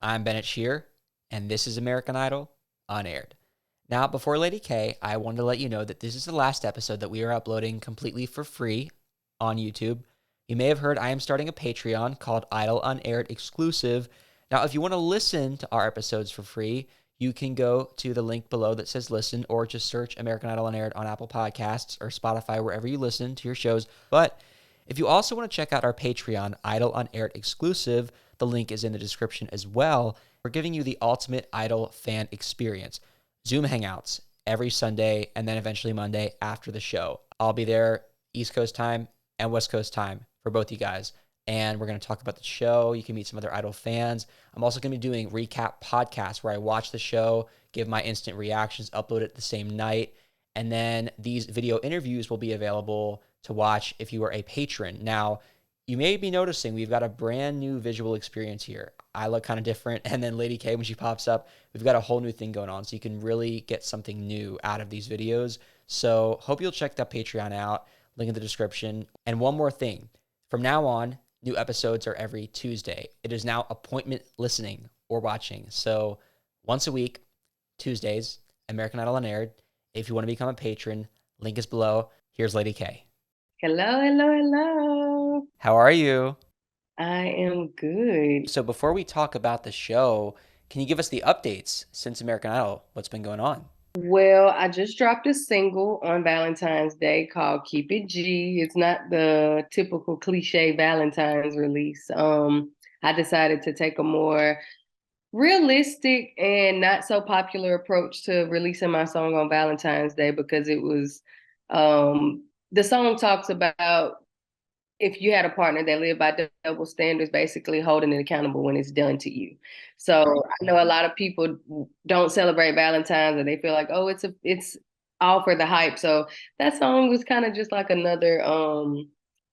I'm Bennett Shear, and this is American Idol Unaired. Now, before Lady K, I wanted to let you know that this is the last episode that we are uploading completely for free on YouTube. You may have heard I am starting a Patreon called Idol Unaired Exclusive. Now, if you want to listen to our episodes for free, you can go to the link below that says listen, or just search American Idol Unaired on Apple Podcasts or Spotify, wherever you listen to your shows. But if you also want to check out our Patreon, Idol Unaired Exclusive, the link is in the description as well. We're giving you the ultimate Idol fan experience. Zoom Hangouts every Sunday and then eventually Monday after the show. I'll be there East Coast time and West Coast time for both you guys. And we're going to talk about the show. You can meet some other Idol fans. I'm also going to be doing recap podcasts where I watch the show, give my instant reactions, upload it the same night. And then these video interviews will be available to watch if you are a patron. Now, you may be noticing we've got a brand new visual experience here. I look kind of different, and then Lady K, when she pops up, we've got a whole new thing going on, so you can really get something new out of these videos. So hope you'll check that Patreon out, link in the description. And one more thing, from now on, new episodes are every Tuesday. It is now appointment listening or watching. So once a week, Tuesdays, American Idol Unaired. If you want to become a patron, link is below. Here's Lady K. Hello, hello, hello. How are you? I am good. So before we talk about the show, can you give us the updates since American Idol? What's been going on? Well, I just dropped a single on Valentine's Day called Keep It G. It's not the typical cliche Valentine's release. I decided to take a more realistic and not so popular approach to releasing my song on Valentine's Day because it was the song talks about if you had a partner that lived by double standards, basically holding it accountable when it's done to you. So I know a lot of people don't celebrate Valentine's and they feel like, oh, it's all for the hype. So that song was kind of just like another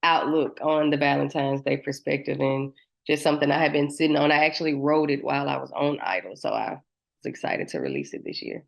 outlook on the Valentine's Day perspective and just something I had been sitting on. I actually wrote it while I was on Idol, so I was excited to release it this year.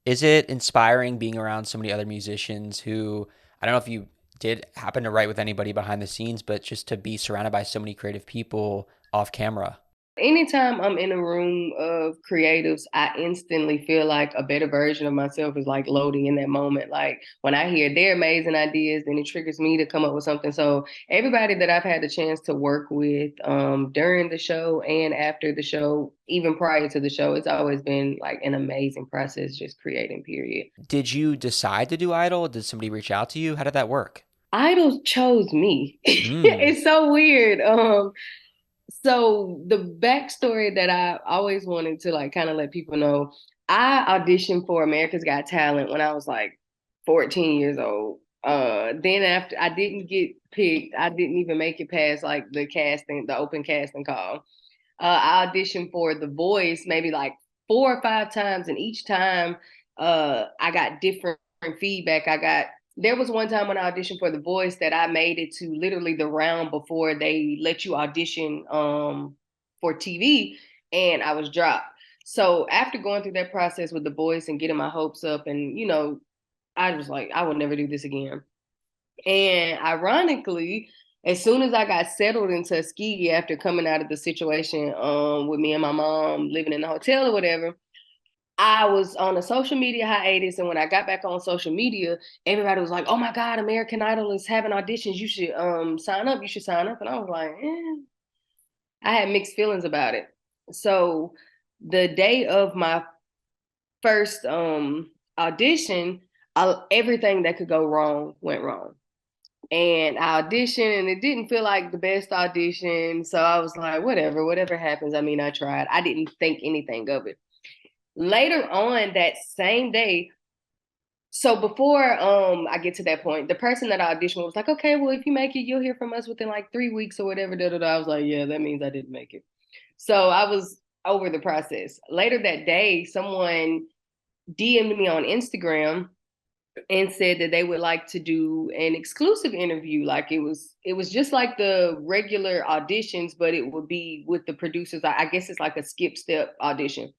Is it inspiring being around so many other musicians who, I don't know if you did happen to write with anybody behind the scenes, but just to be surrounded by so many creative people off camera? Anytime I'm in a room of creatives, I instantly feel like a better version of myself is like loading in that moment. Like when I hear their amazing ideas, then it triggers me to come up with something. So everybody that I've had the chance to work with during the show and after the show, even prior to the show, it's always been like an amazing process just creating, period. Did you decide to do Idol? Did somebody reach out to you? How did that work? Idols chose me. Hmm. It's so weird. So the backstory that I always wanted to like kind of let people know, I auditioned for America's Got Talent when I was like 14 years old. Then after I didn't get picked, I didn't even make it past like the open casting call. I auditioned for The Voice maybe like 4 or 5 times, and each time I got different feedback. There was one time when I auditioned for The Voice that I made it to literally the round before they let you audition for TV, and I was dropped. So after going through that process with The Voice and getting my hopes up, and I was like, I will never do this again. And ironically, as soon as I got settled in Tuskegee after coming out of the situation with me and my mom living in the hotel or whatever, I was on a social media hiatus. And when I got back on social media, everybody was like, oh my God, American Idol is having auditions. You should sign up. You should sign up. And I was like, I had mixed feelings about it. So the day of my first audition, everything that could go wrong went wrong. And I auditioned and it didn't feel like the best audition. So I was like, whatever happens. I mean, I tried. I didn't think anything of it. Later on that same day, so before I get to that point, the person that I auditioned with was like, okay, well, if you make it, you'll hear from us within like 3 weeks or whatever. Da, da, da. I was like, yeah, that means I didn't make it. So I was over the process. Later that day, someone DM'd me on Instagram and said that they would like to do an exclusive interview. Like it was just like the regular auditions, but it would be with the producers. I guess it's like a skip step audition.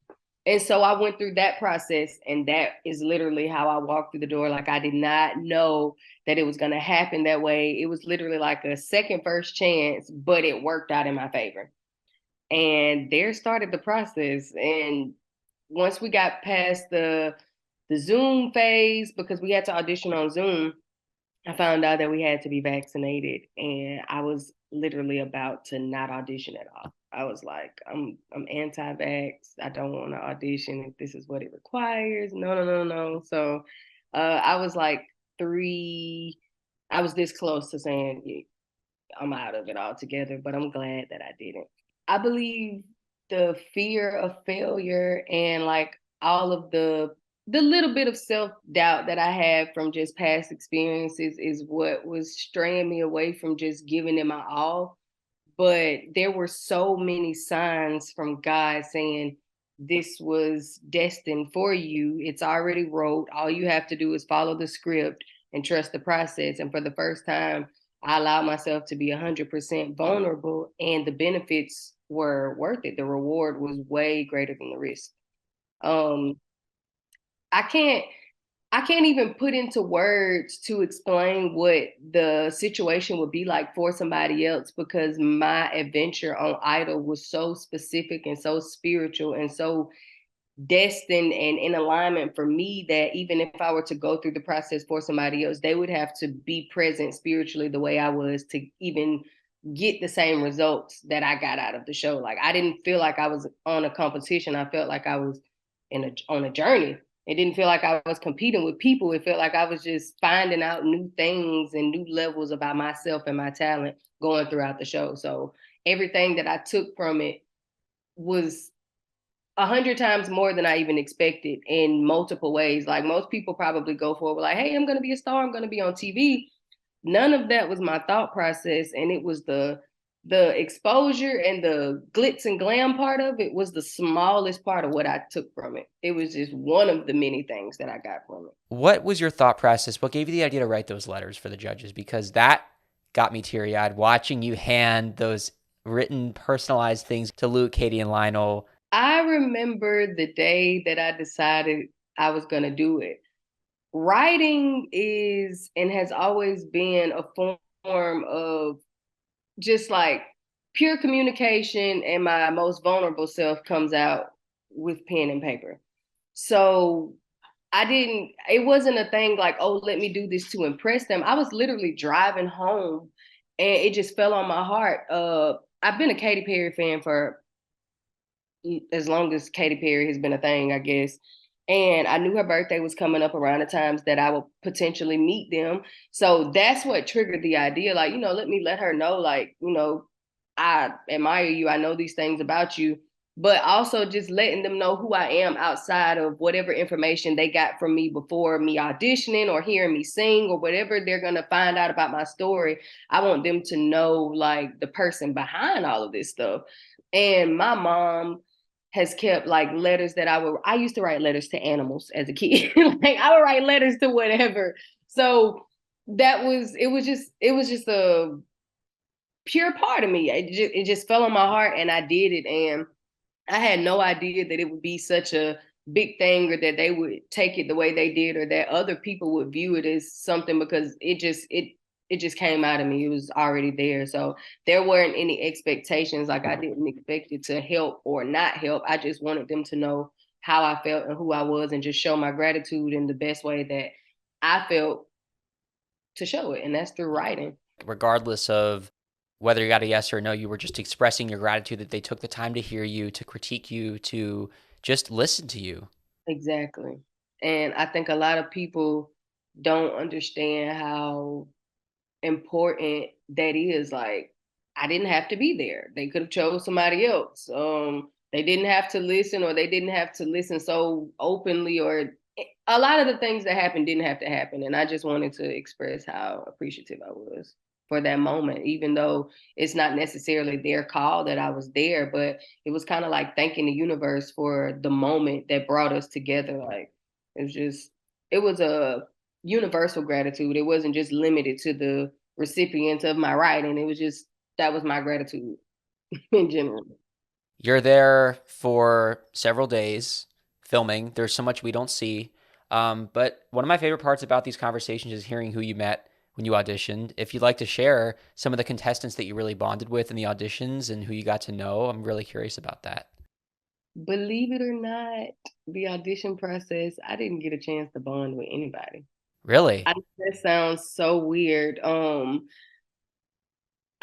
And so I went through that process, and that is literally how I walked through the door. Like I did not know that it was going to happen that way. It was literally like a second first chance, but it worked out in my favor. And there started the process. And once we got past the Zoom phase, because we had to audition on Zoom, I found out that we had to be vaccinated, and I was literally about to not audition at all. I was like, I'm anti-vax. I don't want to audition if this is what it requires. No, no, no, no. So I was like three. I was this close to saying, "Yeah, I'm out of it altogether," but I'm glad that I didn't. I believe the fear of failure and like all of the little bit of self-doubt that I had from just past experiences is what was straying me away from just giving it my all. But there were so many signs from God saying this was destined for you. It's already wrote. All you have to do is follow the script and trust the process. And for the first time, I allowed myself to be 100% vulnerable, and the benefits were worth it. The reward was way greater than the risk. Um, I can't I can't even put into words to explain what the situation would be like for somebody else, because my adventure on Idol was so specific and so spiritual and so destined and in alignment for me that even if I were to go through the process for somebody else, they would have to be present spiritually the way I was to even get the same results that I got out of the show. Like I didn't feel like I was on a competition. I felt like I was on a journey. It didn't feel like I was competing with people. It felt like I was just finding out new things and new levels about myself and my talent going throughout the show. So everything that I took from it was 100 times more than I even expected in multiple ways. Like most people probably go forward like, hey, I'm going to be a star. I'm going to be on TV. None of that was my thought process. And it was the exposure and the glitz and glam part of it was the smallest part of what I took from it. It was just one of the many things that I got from it. What was your thought process? What gave you the idea to write those letters for the judges? Because that got me teary eyed watching you hand those written, personalized things to Luke, Katie, and Lionel. I remember the day that I decided I was going to do it. Writing is and has always been a form of just like pure communication, and my most vulnerable self comes out with pen and paper. So it wasn't a thing like, oh, let me do this to impress them. I was literally driving home and it just fell on my heart. I've been a Katy Perry fan for as long as Katy Perry has been a thing, I guess. And I knew her birthday was coming up around the times that I would potentially meet them. So that's what triggered the idea. Like, let me let her know, like, I admire you. I know these things about you, but also just letting them know who I am outside of whatever information they got from me before me auditioning or hearing me sing or whatever they're going to find out about my story. I want them to know like the person behind all of this stuff. And my mom has kept like letters that I used to write letters to animals as a kid. Like I would write letters to whatever. So it was just a pure part of me. It just fell on my heart and I did it. And I had no idea that it would be such a big thing or that they would take it the way they did or that other people would view it as something, because it just came out of me. It was already there. So there weren't any expectations. Like I didn't expect it to help or not help. I just wanted them to know how I felt and who I was and just show my gratitude in the best way that I felt to show it. And that's through writing. Regardless of whether you got a yes or a no, you were just expressing your gratitude that they took the time to hear you, to critique you, to just listen to you. Exactly. And I think a lot of people don't understand how important that is. Like I didn't have to be there. They could have chose somebody else. They didn't have to listen, or they didn't have to listen so openly, or a lot of the things that happened didn't have to happen. And I just wanted to express how appreciative I was for that moment, even though it's not necessarily their call that I was there, but it was kind of like thanking the universe for the moment that brought us together. Like it was a universal gratitude. It wasn't just limited to the recipient of my writing. It was just that was my gratitude in general. You're there for several days filming. There's so much we don't see. But one of my favorite parts about these conversations is hearing who you met when you auditioned. If you'd like to share some of the contestants that you really bonded with in the auditions and who you got to know, I'm really curious about that. Believe it or not, the audition process, I didn't get a chance to bond with anybody. Really? I know that sounds so weird. I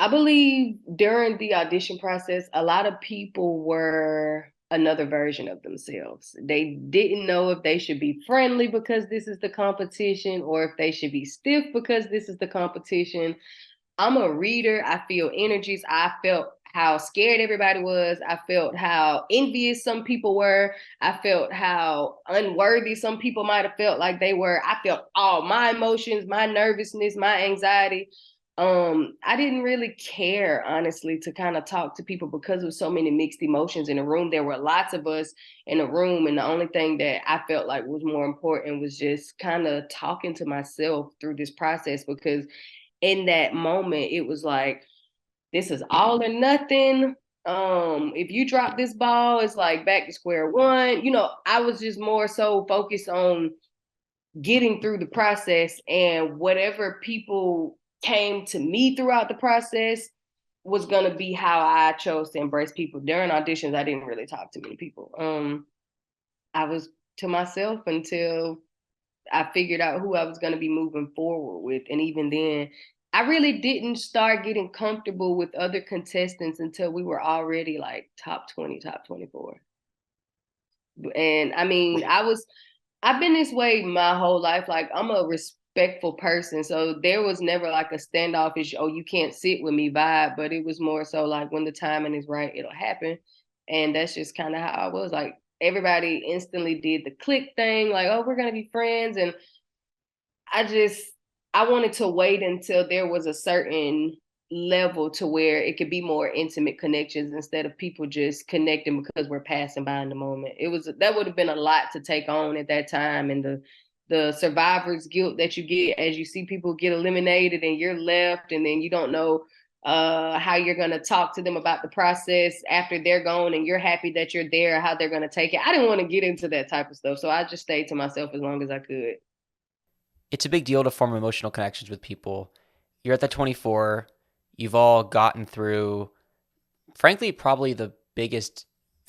believe during the audition process, a lot of people were another version of themselves. They didn't know if they should be friendly because this is the competition or if they should be stiff because this is the competition. I'm a reader. I feel energies. I felt how scared everybody was. I felt how envious some people were. I felt how unworthy some people might have felt like they were. I felt all my emotions, my nervousness, my anxiety. I didn't really care, honestly, to kind of talk to people because of so many mixed emotions in the room. There were lots of us in a room, and the only thing that I felt like was more important was just kind of talking to myself through this process, because in that moment it was like, this is all or nothing. If you drop this ball, it's like back to square one. I was just more so focused on getting through the process, and whatever people came to me throughout the process was going to be how I chose to embrace people. During auditions, I didn't really talk to many people. I was to myself until I figured out who I was going to be moving forward with. And even then, I really didn't start getting comfortable with other contestants until we were already like top 20, top 24. And I mean, I've been this way my whole life. Like, I'm a respectful person. So there was never like a standoffish, oh, you can't sit with me vibe. But it was more so like, when the timing is right, it'll happen. And that's just kind of how I was. Like, everybody instantly did the click thing, like, oh, we're going to be friends. And I just I wanted to wait until there was a certain level to where it could be more intimate connections instead of people just connecting because we're passing by in the moment. That would have been a lot to take on at that time, and the survivor's guilt that you get as you see people get eliminated and you're left, and then you don't know how you're going to talk to them about the process after they're gone, and you're happy that you're there, how they're going to take it. I didn't want to get into that type of stuff, so I just stayed to myself as long as I could. It's a big deal to form emotional connections with people. You're at the 24, you've all gotten through, frankly, probably the biggest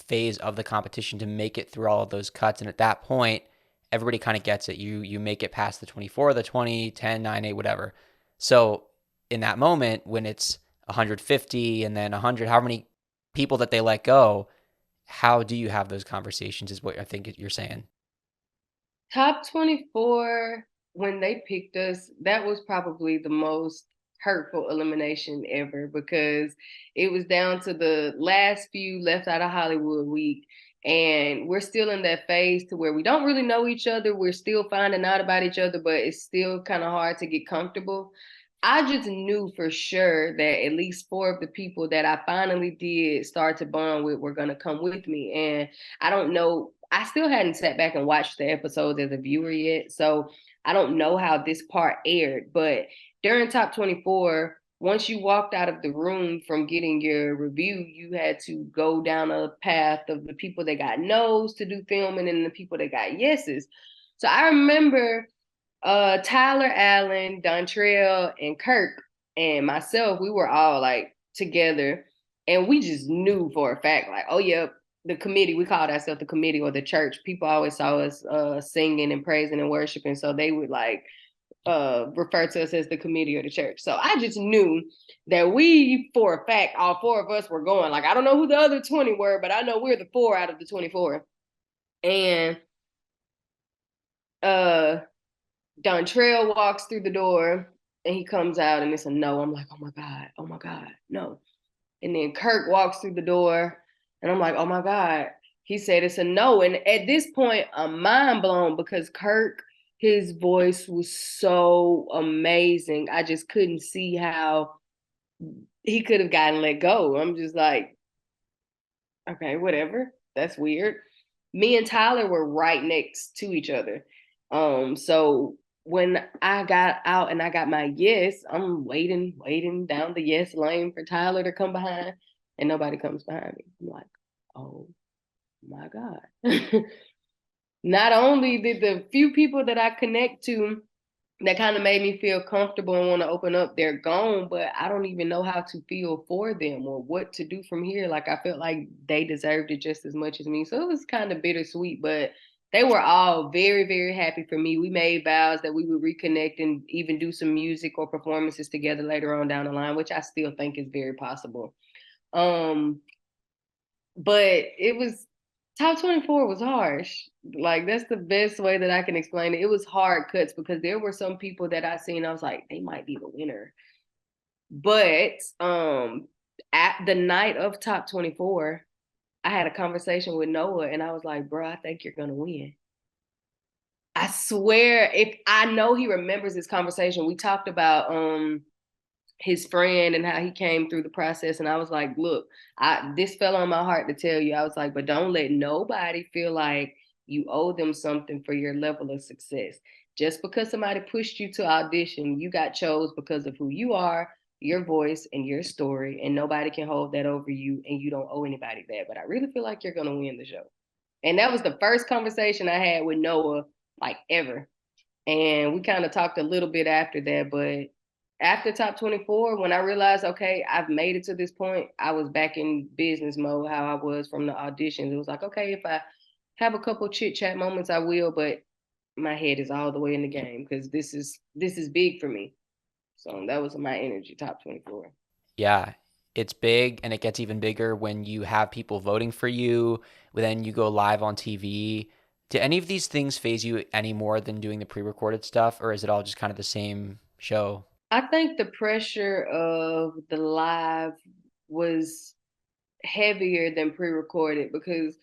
phase of the competition to make it through all of those cuts. And at that point, everybody kind of gets it. You make it past the 24, the 20, 10, 9, 8, whatever. So in that moment, when it's 150 and then 100, how many people that they let go, how do you have those conversations is what I think you're saying. Top 24, when they picked us, that was probably the most hurtful elimination ever, because it was down to the last few left out of Hollywood week. And we're still in that phase to where we don't really know each other. We're still finding out about each other, but it's still kind of hard to get comfortable. I just knew for sure that at least four of the people that I finally did start to bond with were going to come with me. And I don't know, I still hadn't sat back and watched the episodes as a viewer yet. So I don't know how this part aired. But during Top 24, once you walked out of the room from getting your review, you had to go down a path of the people that got no's to do filming and the people that got yeses. So I remember Tyler Allen, Dontrell, and Kirk and myself, we were all like together, and we just knew for a fact, like, oh yeah, the committee, we called ourselves the committee or the church. People always saw us singing and praising and worshiping, so they would like refer to us as the committee or the church. So I just knew that we, for a fact, all four of us were going. Like, I don't know who the other 20 were, but I know we're the four out of the 24. And uh Dontrell walks through the door and he comes out and it's a no. I'm like, oh my God, no. And then Kirk walks through the door and I'm like, oh my God. He said it's a no. And at this point, I'm mind blown because Kirk, his voice was so amazing. I just couldn't see how he could have gotten let go. I'm just like, okay, whatever. That's weird. Me and Tyler were right next to each other. So when I got out and I got my yes, I'm waiting down the yes lane for Tyler to come behind, and nobody comes behind me. I'm like, oh my God. Not only did the few people that I connect to that kind of made me feel comfortable and want to open up. They're gone, but I don't even know how to feel for them or what to do from here. Like I felt like they deserved it just as much as me. So it was kind of bittersweet, but they were all very, very happy for me. We made vows that we would reconnect and even do some music or performances together later on down the line, which I still think is very possible. Um, but it was top 24 was harsh. Like that's the best way that I can explain it. It was hard cuts because there were some people that I seen, I was like, they might be the winner. But at the night of top 24, I had a conversation with Noah and I was like, bro, I think you're gonna win. I swear, if I know he remembers this conversation, we talked about his friend and how he came through the process. And I was like, look, this fell on my heart to tell you. I was like, but don't let nobody feel like you owe them something for your level of success. Just because somebody pushed you to audition, you got chose because of who you are, your voice, and your story. And nobody can hold that over you, and you don't owe anybody that. But I really feel like you're gonna win the show. And that was the first conversation I had with Noah, like ever. And we kind of talked a little bit after that, but after top 24, when I realized, okay, I've made it to this point, I was back in business mode, how I was from the auditions. It was like, okay, if I have a couple chit chat moments, I will, but my head is all the way in the game because this is big for me. So that was my energy, top 24. Yeah, it's big and it gets even bigger when you have people voting for you, then you go live on TV. Do any of these things phase you any more than doing the pre-recorded stuff, or is it all just kind of the same show? I think the pressure of the live was heavier than pre-recorded because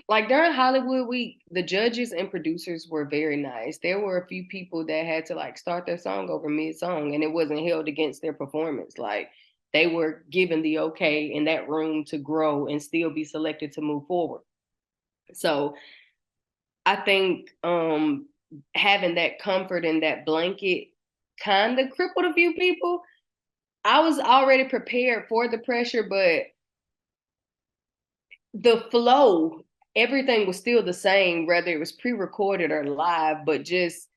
like during Hollywood Week, the judges and producers were very nice. There were a few people that had to like start their song over mid song and it wasn't held against their performance. Like they were given the okay in that room to grow and still be selected to move forward. So I think having that comfort and that blanket kind of crippled a few people. I was already prepared for the pressure, but the flow, everything was still the same, whether it was pre-recorded or live, but just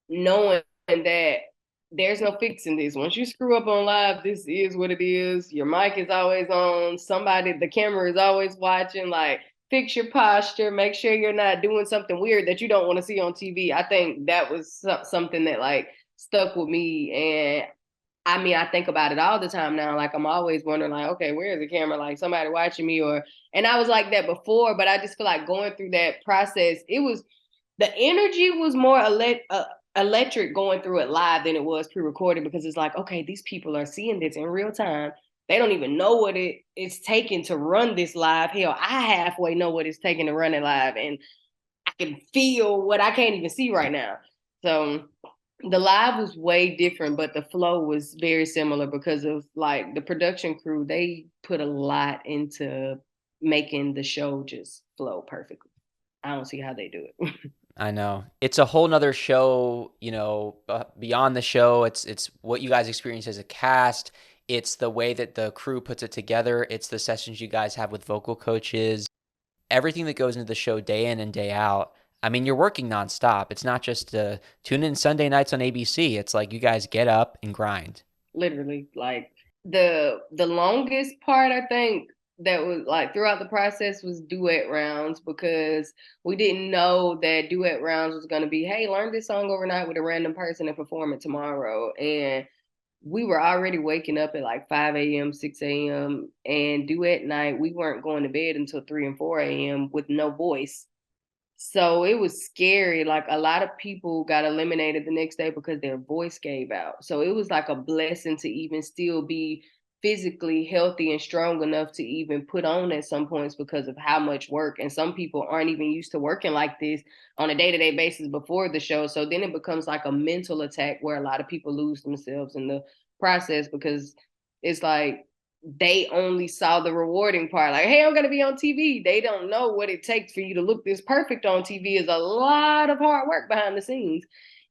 knowing that there's no fixing this. Once you screw up on live, this is what it is. Your mic is always on. Somebody, the camera is always watching. Like, fix your posture. Make sure you're not doing something weird that you don't want to see on TV. I think that was something that like stuck with me, and I mean, I think about it all the time now. Like I'm always wondering, like, okay, where is the camera? Like somebody watching me, or and I was like that before, but I just feel like going through that process, it was the energy was more electric going through it live than it was pre-recorded because it's like, okay, these people are seeing this in real time. They don't even know what it's taking to run this live. Hell, I halfway know what it's taking to run it live, and I can feel what I can't even see right now. So the live was way different, but the flow was very similar because of like the production crew. They put a lot into making the show just flow perfectly. I don't see how they do it. I know. It's a whole nother show, beyond the show. It's what you guys experience as a cast. It's the way that the crew puts it together. It's the sessions you guys have with vocal coaches. Everything that goes into the show day in and day out. I mean, you're working nonstop. It's not just tune in Sunday nights on ABC. It's like you guys get up and grind. Literally, like the longest part I think that was like throughout the process was duet rounds because we didn't know that duet rounds was going to be, hey, learn this song overnight with a random person and perform it tomorrow. And we were already waking up at like 5 a.m., 6 a.m. and duet night, we weren't going to bed until 3 and 4 a.m. with no voice. So it was scary. Like a lot of people got eliminated the next day because their voice gave out. So it was like a blessing to even still be physically healthy and strong enough to even put on at some points because of how much work. And some people aren't even used to working like this on a day-to-day basis before the show. So then it becomes like a mental attack where a lot of people lose themselves in the process because it's like they only saw the rewarding part. Like, hey, I'm going to be on TV. They don't know what it takes for you to look this perfect on TV is a lot of hard work behind the scenes.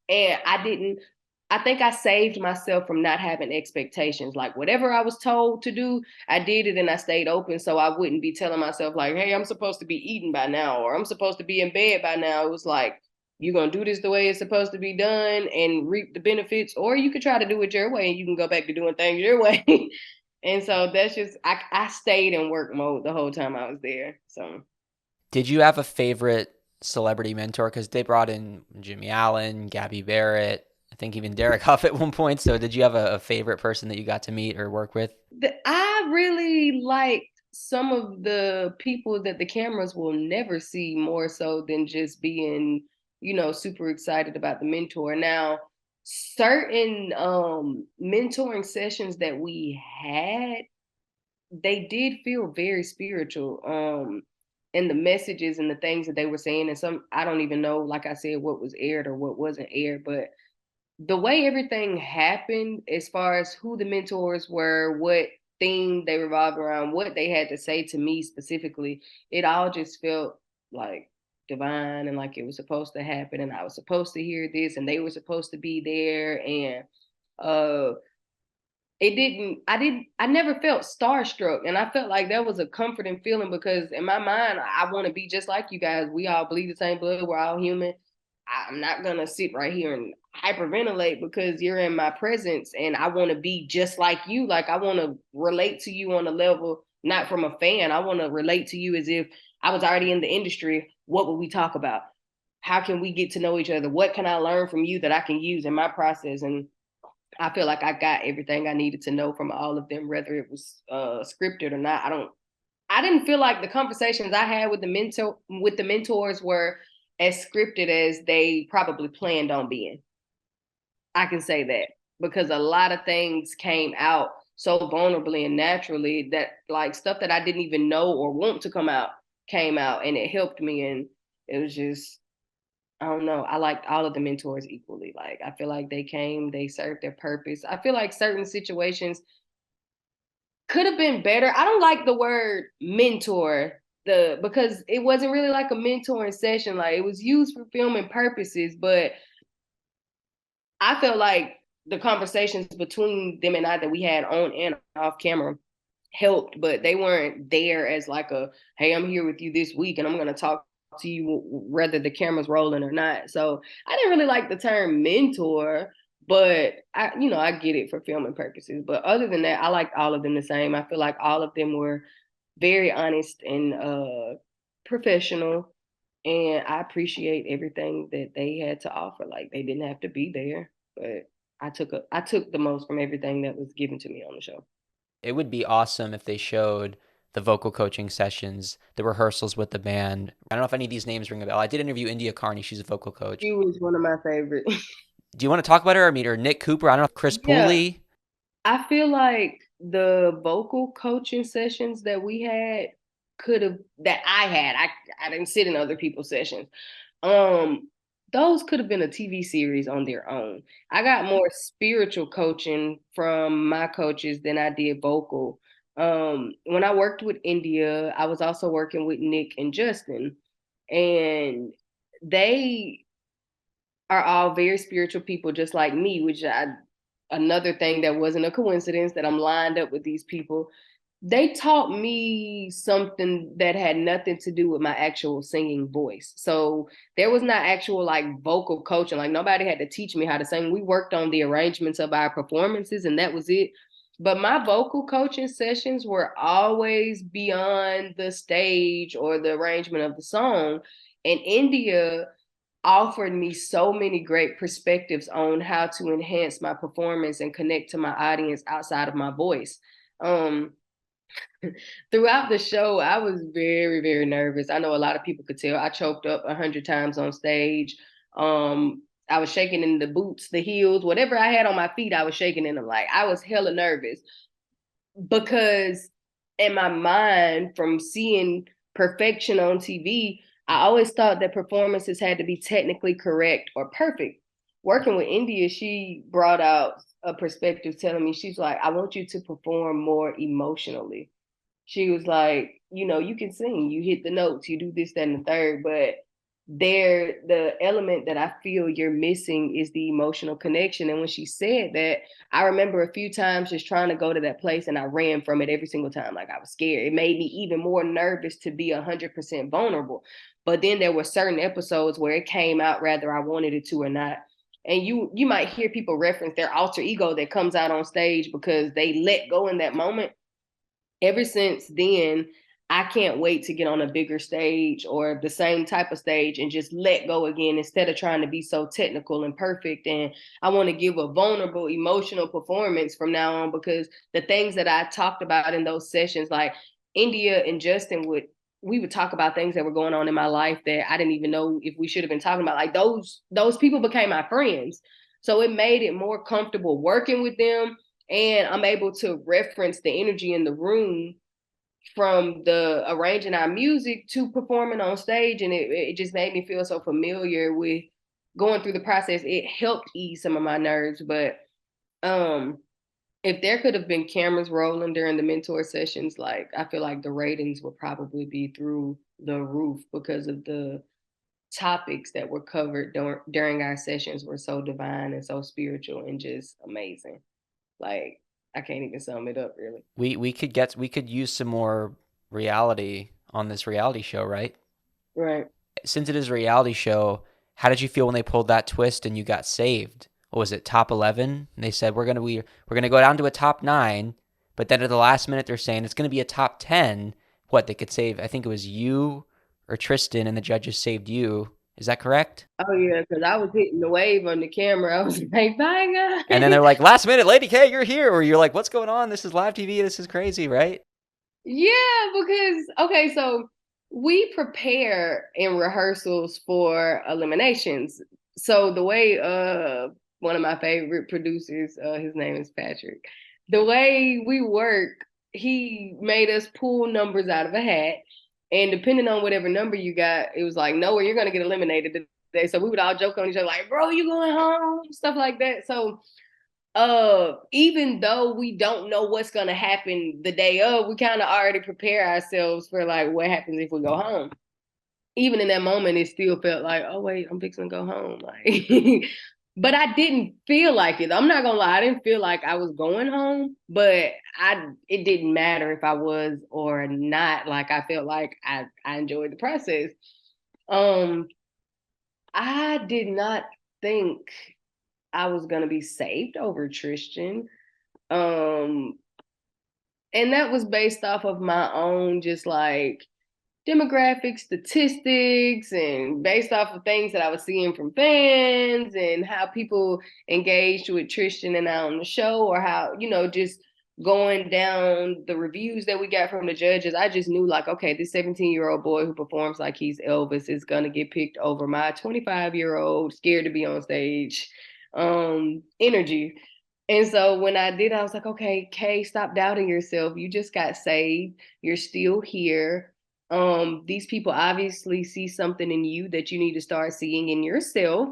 And I think I saved myself from not having expectations. Like whatever I was told to do, I did it and I stayed open so I wouldn't be telling myself like, hey, I'm supposed to be eating by now or I'm supposed to be in bed by now. It was like, you're going to do this the way it's supposed to be done and reap the benefits, or you could try to do it your way and you can go back to doing things your way. And so that's just, I stayed in work mode the whole time I was there. So Did you have a favorite celebrity mentor? Because they brought in Jimmy Allen, Gabby Barrett, I think even Derek Huff at one point. So did you have a favorite person that you got to meet or work with? I really liked some of the people that the cameras will never see more so than just being, super excited about the mentor. Now, certain mentoring sessions that we had, they did feel very spiritual. And the messages and the things that they were saying, and some I don't even know, like I said, what was aired or what wasn't aired, but the way everything happened as far as who the mentors were, what theme they revolved around, what they had to say to me specifically, it all just felt like divine and like it was supposed to happen and I was supposed to hear this and they were supposed to be there. And uh I never felt starstruck, and I felt like that was a comforting feeling because in my mind I want to be just like you guys. We all bleed the same blood, we're all human. I'm not gonna sit right here and hyperventilate because you're in my presence and I want to be just like you. Like I want to relate to you on a level not from a fan. I want to relate to you as if I was already in the industry. What would we talk about? How can we get to know each other? What can I learn from you that I can use in my process? And I feel like I got everything I needed to know from all of them, whether it was scripted or not. I didn't feel like the conversations I had with the mentors were as scripted as they probably planned on being. I can say that because a lot of things came out so vulnerably and naturally that like stuff that I didn't even know or want to come out came out, and it helped me. And it was just, I don't know. I liked all of the mentors equally. Like I feel like they served their purpose. I feel like certain situations could have been better. I don't like the word mentor, the because it wasn't really like a mentoring session. Like it was used for filming purposes, but I felt like the conversations between them and I that we had on and off camera helped, but they weren't there as like a, hey, I'm here with you this week and I'm going to talk to you whether the camera's rolling or not. So I didn't really like the term mentor, but I get it for filming purposes. But other than that, I liked all of them the same. I feel like all of them were very honest and professional. And I appreciate everything that they had to offer. Like they didn't have to be there, but I took the most from everything that was given to me on the show. It would be awesome if they showed the vocal coaching sessions, the rehearsals with the band. I don't know if any of these names ring a bell. I did interview India Carney. She's a vocal coach. She was one of my favorites. Do you want to talk about her or meet her? Nick Cooper? I don't know. Chris Yeah, Pooley? I feel like the vocal coaching sessions that we had could have that I had. I didn't sit in other people's sessions. Um, those could have been a TV series on their own. I got more spiritual coaching from my coaches than I did vocal. When I worked with India, I was also working with Nick and Justin, and they are all very spiritual people just like me, which I another thing that wasn't a coincidence that I'm lined up with these people. They taught me something that had nothing to do with my actual singing voice. So there was not actual like vocal coaching. Like nobody had to teach me how to sing. We worked on the arrangements of our performances and that was it. But my vocal coaching sessions were always beyond the stage or the arrangement of the song. And India offered me so many great perspectives on how to enhance my performance and connect to my audience outside of my voice. Um, Throughout the show, I was very, very nervous. I know a lot of people could tell. I choked up 100 times on stage. I was shaking in the boots, the heels, whatever I had on my feet, I was shaking in them. Like I was hella nervous because in my mind, from seeing perfection on TV, I always thought that performances had to be technically correct or perfect. Working with India, she brought out a perspective telling me, she's like, I want you to perform more emotionally. She was like, you can sing, you hit the notes, you do this, that, and the third, but the element that I feel you're missing is the emotional connection. And when she said that, I remember a few times just trying to go to that place and I ran from it every single time. Like I was scared. It made me even more nervous to be 100% vulnerable. But then there were certain episodes where it came out whether I wanted it to or not. And you might hear people reference their alter ego that comes out on stage because they let go in that moment. Ever since then, I can't wait to get on a bigger stage or the same type of stage and just let go again instead of trying to be so technical and perfect. And I want to give a vulnerable, emotional performance from now on because the things that I talked about in those sessions, like India and Justin we would talk about things that were going on in my life that I didn't even know if we should have been talking about. Like those people became my friends. So it made it more comfortable working with them, and I'm able to reference the energy in the room from the arranging our music to performing on stage, and it just made me feel so familiar with going through the process. It helped ease some of my nerves, but um if there could have been cameras rolling during the mentor sessions, like I feel like the ratings would probably be through the roof because of the topics that were covered during our sessions were so divine and so spiritual and just amazing. Like I can't even sum it up really. We could use some more reality on this reality show, right? Right. Since it is a reality show, how did you feel when they pulled that twist and you got saved? What was it, top 11? And they said we're gonna go down to a top 9, but then at the last minute they're saying it's gonna be a top 10. What, they could save? I think it was you or Tristan, and the judges saved you. Is that correct? Oh yeah, because I was hitting the wave on the camera. I was like, "Bye And then guys." they're like, last minute, Lady K, you're here. Or you're like, what's going on? This is live TV. This is crazy, right? Yeah, because okay, so we prepare in rehearsals for eliminations. So the way one of my favorite producers, his name is Patrick. The way we work, he made us pull numbers out of a hat, and depending on whatever number you got, it was like, "No, you're gonna get eliminated today." So we would all joke on each other like, "Bro, you going home?" Stuff like that. So even though we don't know what's gonna happen the day of, we kind of already prepare ourselves for like what happens if we go home. Even in that moment, it still felt like, oh wait, I'm fixing to go home. Like, but I didn't feel like it. I'm not gonna lie, I didn't feel like I was going home, but it didn't matter if I was or not. Like I felt like I enjoyed the process. Um, I did not think I was gonna be saved over Tristan. Um, and that was based off of my own just like demographic statistics and based off of things that I was seeing from fans and how people engaged with Tristan and I on the show, or how, just going down the reviews that we got from the judges. I just knew like, okay, this 17-year-old boy who performs like he's Elvis is gonna get picked over my 25-year-old scared to be on stage energy. And so when I did, I was like, okay, Kay, stop doubting yourself. You just got saved. You're still here. These people obviously see something in you that you need to start seeing in yourself.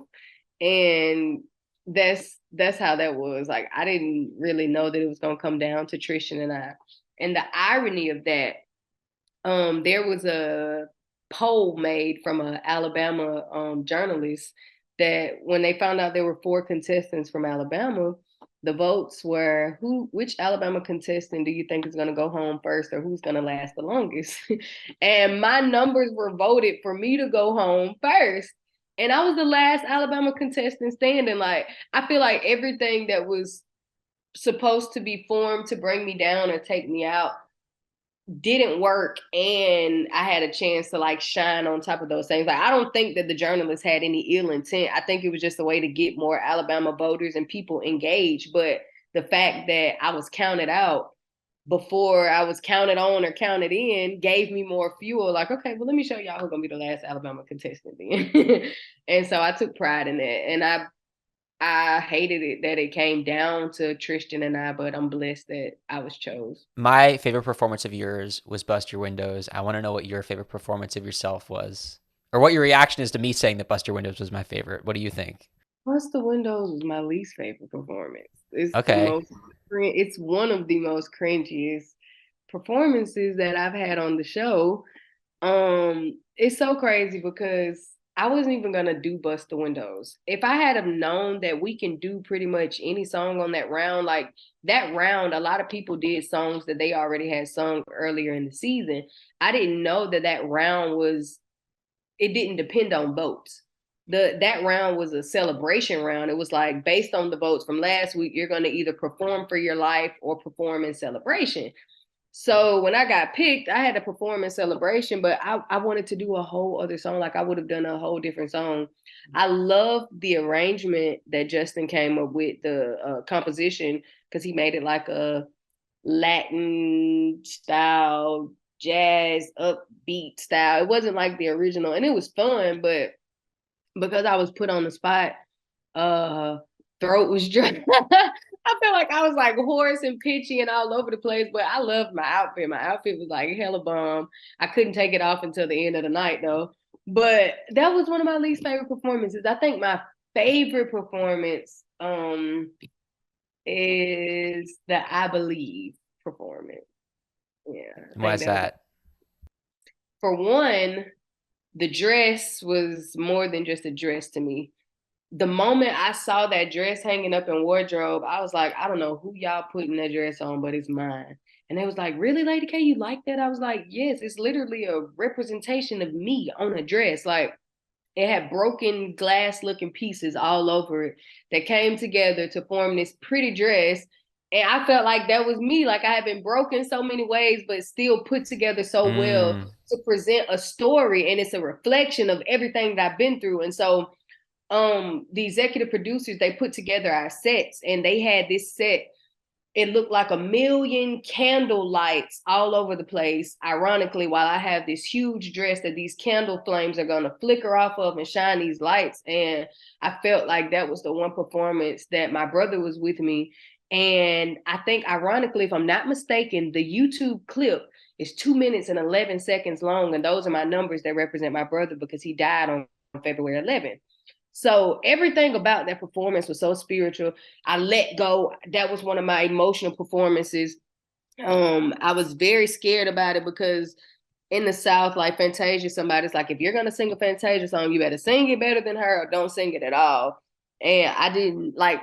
And that's how that was. Like I didn't really know that it was gonna come down to Tristan and I. And the irony of that, there was a poll made from an Alabama journalist that when they found out there were 4 contestants from Alabama, the votes were which Alabama contestant do you think is going to go home first, or who's going to last the longest? And my numbers were voted for me to go home first. And I was the last Alabama contestant standing. Like, I feel like everything that was supposed to be formed to bring me down or take me out didn't work, and I had a chance to like shine on top of those things. Like I don't think that the journalists had any ill intent. I think it was just a way to get more Alabama voters and people engaged. But the fact that I was counted out before I was counted on or counted in gave me more fuel. Like, okay, well, let me show y'all who's gonna be the last Alabama contestant then. And so I took pride in that. And I hated it that it came down to Tristan and I, but I'm blessed that I was chose. My favorite performance of yours was Bust Your Windows. I want to know what your favorite performance of yourself was, or what your reaction is to me saying that Bust Your Windows was my favorite. What do you think? Plus, the Windows was my least favorite performance. Okay. It's one of the most cringiest performances that I've had on the show. It's so crazy because I wasn't even gonna do Bust the Windows. If I had have known that we can do pretty much any song on that round, like that round, a lot of people did songs that they already had sung earlier in the season. I didn't know that that round was, it didn't depend on votes. That round was a celebration round. It was like based on the votes from last week, you're gonna either perform for your life or perform in celebration. So when I got picked, I had a performance celebration, but I wanted to do a whole other song. Like I would have done a whole different song. I love the arrangement that Justin came up with, the composition, because he made it like a Latin style, jazz, upbeat style. It wasn't like the original, and it was fun, but because I was put on the spot, uh throat was dry. I felt like I was like hoarse and pitchy and all over the place, but I loved my outfit. My outfit was like hella bomb. I couldn't take it off until the end of the night though. But that was one of my least favorite performances. I think my favorite performance is the I Believe performance. Yeah, I Why think is that was, that? for one, the dress was more than just a dress to me. The moment I saw that dress hanging up in wardrobe, I was like, I don't know who y'all putting that dress on, but it's mine. And they was like, really, Lady K, you like that? I was like, yes, it's literally a representation of me on a dress. Like it had broken glass looking pieces all over it that came together to form this pretty dress. And I felt like that was me. Like I had been broken so many ways, but still put together so well Mm, to present a story. And it's a reflection of everything that I've been through. And so the executive producers, they put together our sets, and they had this set, it looked like a million candle lights all over the place, ironically, while I have this huge dress that these candle flames are going to flicker off of and shine these lights. And I felt like that was the one performance that my brother was with me. And I think ironically, if I'm not mistaken, the YouTube clip is 2 minutes and 11 seconds long, and those are my numbers that represent my brother because he died on February 11th. So everything about that performance was so spiritual. I let go. That was one of my emotional performances. I was very scared about it because in the South, like Fantasia, somebody's like, if you're gonna sing a Fantasia song, you better sing it better than her or don't sing it at all. And I didn't like,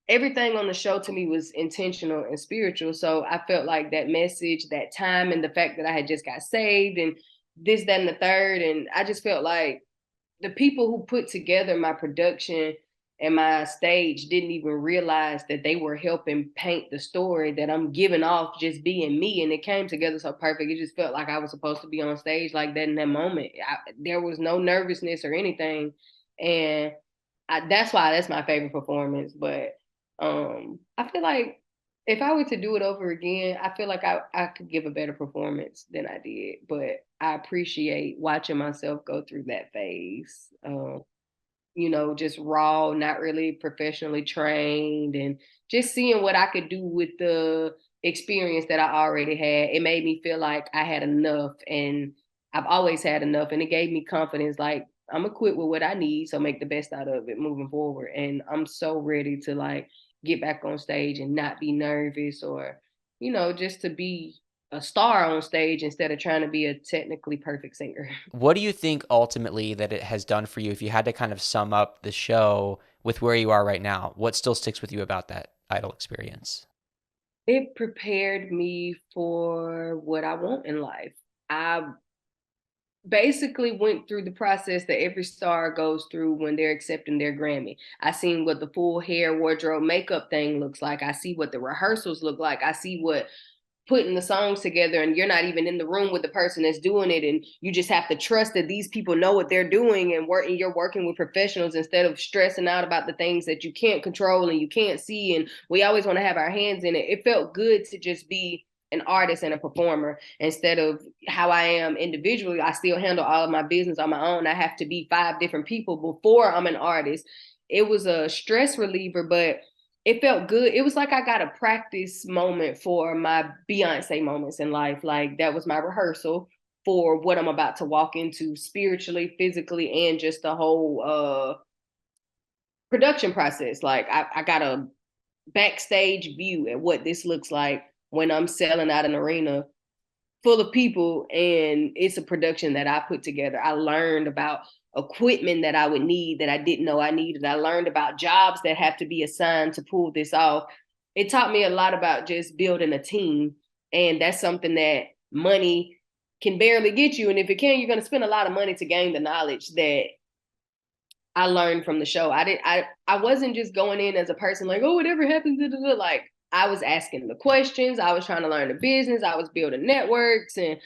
everything on the show to me was intentional and spiritual. So I felt like that message, that time, and the fact that I had just got saved and this, that, and the third. And I just felt like the people who put together my production and my stage didn't even realize that they were helping paint the story that I'm giving off just being me. And it came together so perfect. It just felt like I was supposed to be on stage like that in that moment. There was no nervousness or anything. And that's why that's my favorite performance. But I feel like if I were to do it over again, I feel like I could give a better performance than I did. But I appreciate watching myself go through that phase. Just raw, not really professionally trained, and just seeing what I could do with the experience that I already had. It made me feel like I had enough, and I've always had enough, and it gave me confidence. Like I'm equipped with what I need, so make the best out of it moving forward. And I'm so ready to like get back on stage and not be nervous, or just to be a star on stage instead of trying to be a technically perfect singer. what do you think ultimately that it has done for you? If you had to kind of sum up the show with where you are right now, what still sticks with you about that Idol experience? It prepared me for what I want in life. I basically went through the process that every star goes through when they're accepting their Grammy. I seen what the full hair, wardrobe, makeup thing looks like. I see what the rehearsals look like. I see what putting the songs together, and you're not even in the room with the person that's doing it, and you just have to trust that these people know what they're doing, and you're working with professionals instead of stressing out about the things that you can't control and you can't see. And we always want to have our hands in it. It felt good to just be an artist and a performer instead of how I am individually. I still handle all of my business on my own. I have to be 5 different people before I'm an artist. It was a stress reliever, but it felt good. It was like I got a practice moment for my Beyonce moments in life. Like that was my rehearsal for what I'm about to walk into spiritually, physically, and just the whole production process. Like I got a backstage view at what this looks like when I'm selling out an arena full of people, and it's a production that I put together. I learned about equipment that I would need that I didn't know I needed. I learned about jobs that have to be assigned to pull this off. It taught me a lot about just building a team. And that's something that money can barely get you. And if it can, you're going to spend a lot of money to gain the knowledge that I learned from the show. I wasn't just going in as a person like, oh, whatever happens, like I was asking the questions. I was trying to learn the business. I was building networks and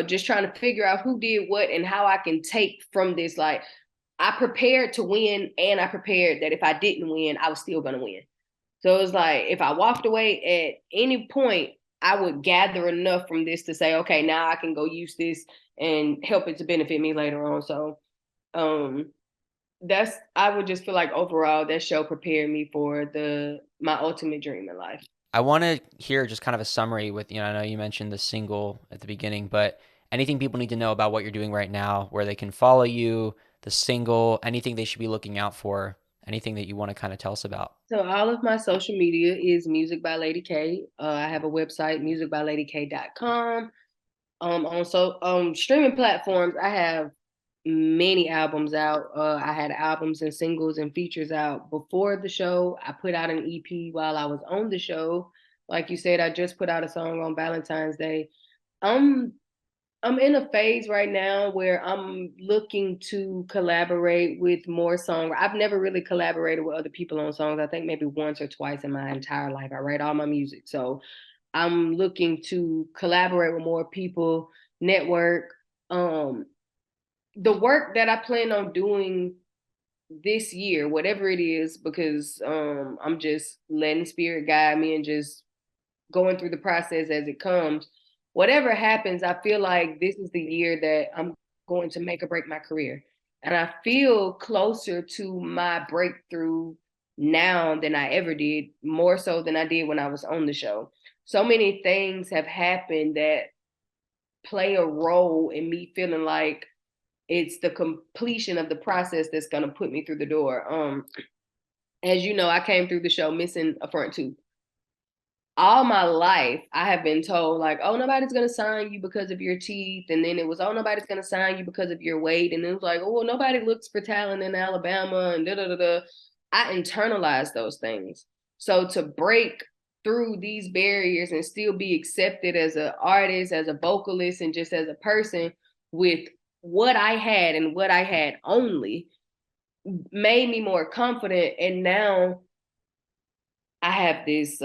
just trying to figure out who did what and how I can take from this. Like I prepared to win, and I prepared that if I didn't win, I was still gonna win. So it was like if I walked away at any point, I would gather enough from this to say, okay, now I can go use this and help it to benefit me later on. So um that's I would just feel like overall that show prepared me for the my ultimate dream in life. I want to hear just kind of a summary with, I know you mentioned the single at the beginning, but anything people need to know about what you're doing right now, where they can follow you, the single, anything they should be looking out for, anything that you want to kind of tell us about. So all of my social media is Music by Lady K. I have a website, musicbyladyk.com. On streaming platforms, I have many albums out. I had albums and singles and features out before the show. I put out an EP while I was on the show. Like you said, I just put out a song on Valentine's Day. I'm I'm in a phase right now where I'm looking to collaborate with more songs. I've never really collaborated with other people on songs. I think maybe once or twice in my entire life. I write all my music. So I'm looking to collaborate with more people, network. Um, the work that I plan on doing this year, whatever it is, because I'm just letting spirit guide me and just going through the process as it comes. Whatever happens, I feel like this is the year that I'm going to make or break my career. And I feel closer to my breakthrough now than I ever did, more so than I did when I was on the show. So many things have happened that play a role in me feeling like it's the completion of the process that's going to put me through the door. As you know, I came through the show missing a front tooth. All my life I have been told like, oh, nobody's gonna sign you because of your teeth, and then it was, oh, nobody's gonna sign you because of your weight, and it was like, oh, well, nobody looks for talent in Alabama, and da da da da. I internalized those things. So to break through these barriers and still be accepted as an artist, as a vocalist, and just as a person with what I had and what I had only made me more confident. And now I have this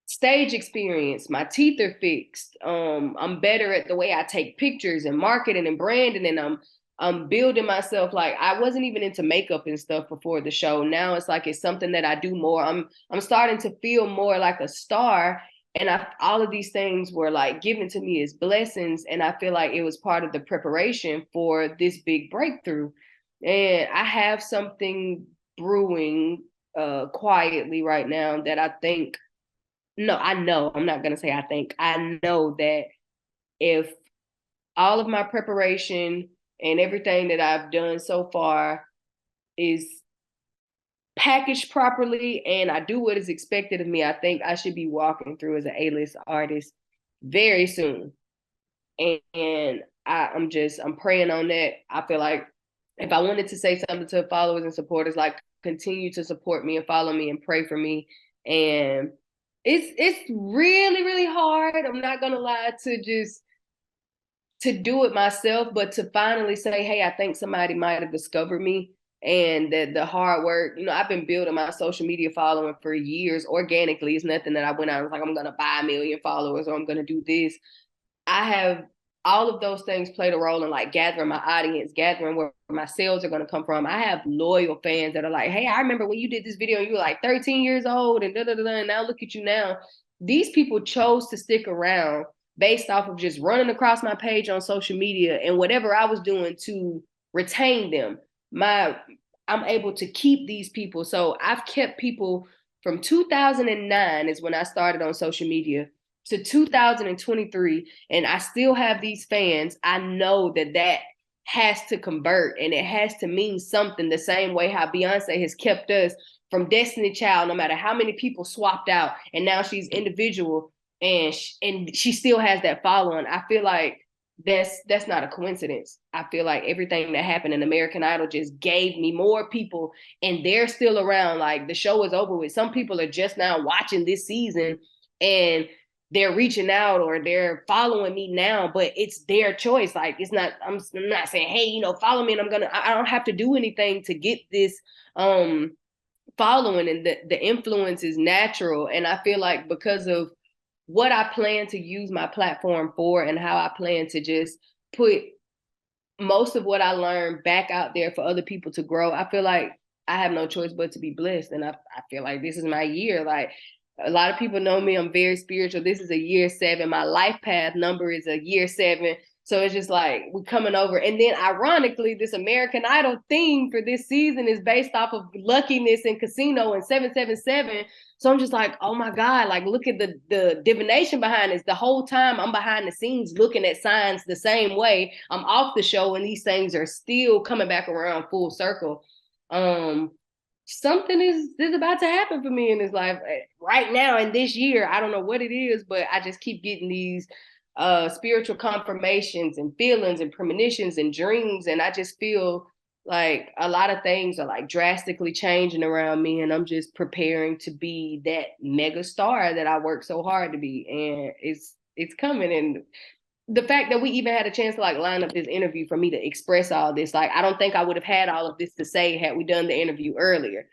stage experience. My teeth are fixed. I'm better at the way I take pictures and marketing and branding, and I'm building myself. Like I wasn't even into makeup and stuff before the show. Now it's like it's something that I do more. I'm starting to feel more like a star. And all of these things were like given to me as blessings. And I feel like it was part of the preparation for this big breakthrough. And I have something brewing quietly right now that I think, no, I know, I'm not going to say I think, I know that if all of my preparation and everything that I've done so far is packaged properly and I do what is expected of me, I think I should be walking through as an A-list artist very soon. And I'm praying on that. I feel like if I wanted to say something to followers and supporters, like continue to support me and follow me and pray for me. And it's really, really hard. I'm not gonna lie, to do it myself, but to finally say, hey, I think somebody might have discovered me, and that the hard work, I've been building my social media following for years organically. It's nothing that I went out and was like, I'm gonna buy a million followers or I'm gonna do this. I have all of those things played a role in like gathering my audience, gathering where my sales are going to come from. I have loyal fans that are like, hey, I remember when you did this video and you were like 13 years old and da da da, and now look at you now. These people chose to stick around based off of just running across my page on social media and whatever I was doing to retain them. I'm able to keep these people. So I've kept people from 2009 is when I started on social media to 2023, and I still have these fans. I know that has to convert and it has to mean something, the same way how Beyonce has kept us from Destiny Child, no matter how many people swapped out and now she's individual. and she still has that following. I feel like that's not a coincidence. I feel like everything that happened in American Idol just gave me more people, and they're still around. Like the show is over with. Some people are just now watching this season, and they're reaching out or they're following me now, but it's their choice. Like it's not. I'm not saying, hey, follow me, and I don't have to do anything to get this following, and the influence is natural. And I feel like because of what I plan to use my platform for and how I plan to just put most of what I learned back out there for other people to grow, I feel like I have no choice but to be blessed. And I feel like this is my year. Like a lot of people know me, I'm very spiritual. This is a year 7. My life path number is a year 7. So it's just like we're coming over. And then ironically, this American Idol theme for this season is based off of luckiness and casino and 777. So I'm just like, oh my God, like look at the divination behind this. The whole time I'm behind the scenes looking at signs the same way. I'm off the show and these things are still coming back around full circle. Um, Something is about to happen for me in this life right now in this year. I don't know what it is, but I just keep getting these spiritual confirmations and feelings and premonitions and dreams, and I just feel like a lot of things are like drastically changing around me, and I'm just preparing to be that mega star that I worked so hard to be. And it's coming. And the fact that we even had a chance to like line up this interview for me to express all this, like I don't think I would have had all of this to say had we done the interview earlier.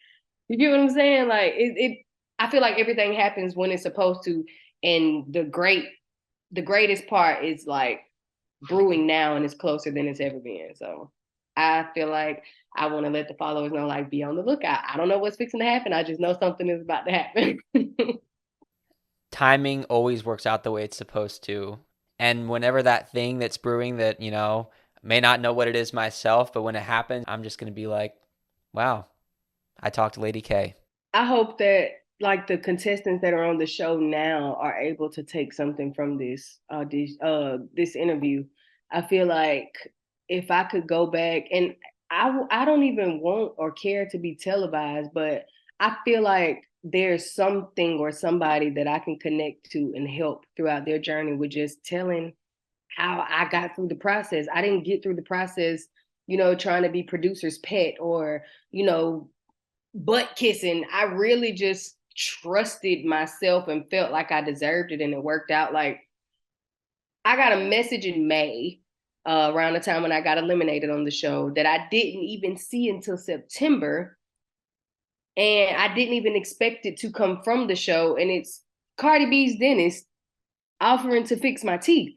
You get what I'm saying? Like I feel like everything happens when it's supposed to. And the greatest part is like brewing now, and it's closer than it's ever been. So I feel like I want to let the followers know, like, be on the lookout. I don't know what's fixing to happen. I just know something is about to happen. Timing always works out the way it's supposed to. And whenever that thing that's brewing that, may not know what it is myself, but when it happens, I'm just going to be like, wow, I talked to Lady K. I hope that like the contestants that are on the show now are able to take something from this interview. I feel like if I could go back, and I don't even want or care to be televised, but I feel like there's something or somebody that I can connect to and help throughout their journey with just telling how I got through the process. I didn't get through the process, trying to be producer's pet or, butt kissing. I really just trusted myself and felt like I deserved it, and it worked out. Like I got a message in May, around the time when I got eliminated on the show, that I didn't even see until September, and I didn't even expect it to come from the show. And it's Cardi B's dentist offering to fix my teeth.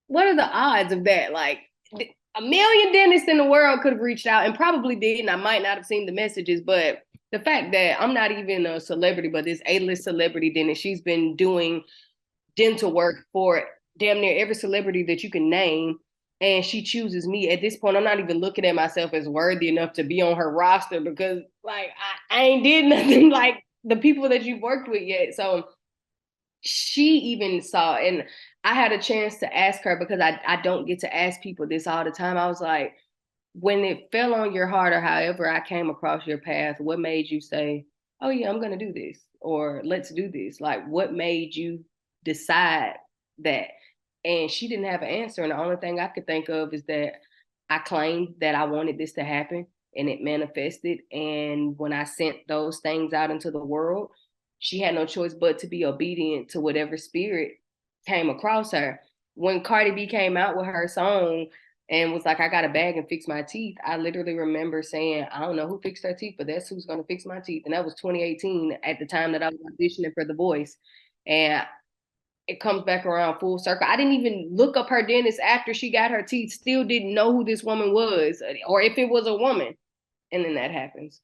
What are the odds of that? Like a million dentists in the world could have reached out and probably did, and I might not have seen the messages, but the fact that I'm not even a celebrity, but this A-list celebrity dentist, she's been doing dental work for damn near every celebrity that you can name, and she chooses me. At this point, I'm not even looking at myself as worthy enough to be on her roster, because like I ain't did nothing like the people that you've worked with yet. So she even saw, and I had a chance to ask her, because I don't get to ask people this all the time. I was like, when it fell on your heart, or however I came across your path, what made you say, oh yeah, I'm gonna do this, or let's do this? Like what made you decide that? And she didn't have an answer. And the only thing I could think of is that I claimed that I wanted this to happen, and it manifested. And when I sent those things out into the world, she had no choice but to be obedient to whatever spirit came across her. When Cardi B came out with her song and was like, I got a bag and fix my teeth, I literally remember saying, I don't know who fixed her teeth, but that's who's going to fix my teeth. And that was 2018, at the time that I was auditioning for The Voice. And it comes back around full circle. I didn't even look up her dentist after she got her teeth, still didn't know who this woman was, or if it was a woman. And then that happens.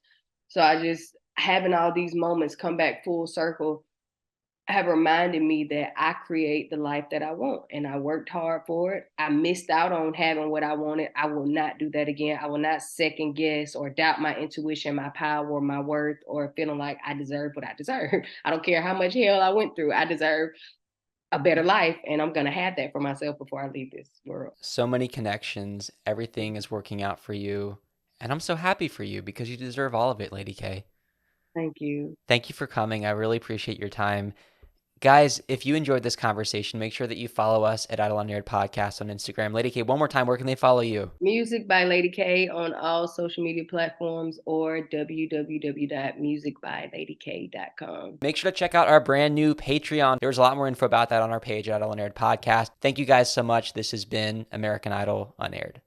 So I just, having all these moments come back full circle, have reminded me that I create the life that I want, and I worked hard for it. I missed out on having what I wanted. I will not do that again. I will not second guess or doubt my intuition, my power, my worth, or feeling like I deserve what I deserve. I don't care how much hell I went through. I deserve a better life, and I'm going to have that for myself before I leave this world. So many connections. Everything is working out for you. And I'm so happy for you because you deserve all of it, Lady K. Thank you. Thank you for coming. I really appreciate your time. Guys, if you enjoyed this conversation, make sure that you follow us at Idol on Air Podcast on Instagram. Lady K, one more time, where can they follow you? Music by Lady K on all social media platforms or www.musicbyladyk.com. Make sure to check out our brand new Patreon. There's a lot more info about that on our page at Idol on Air Podcast. Thank you guys so much. This has been American Idol Unaired.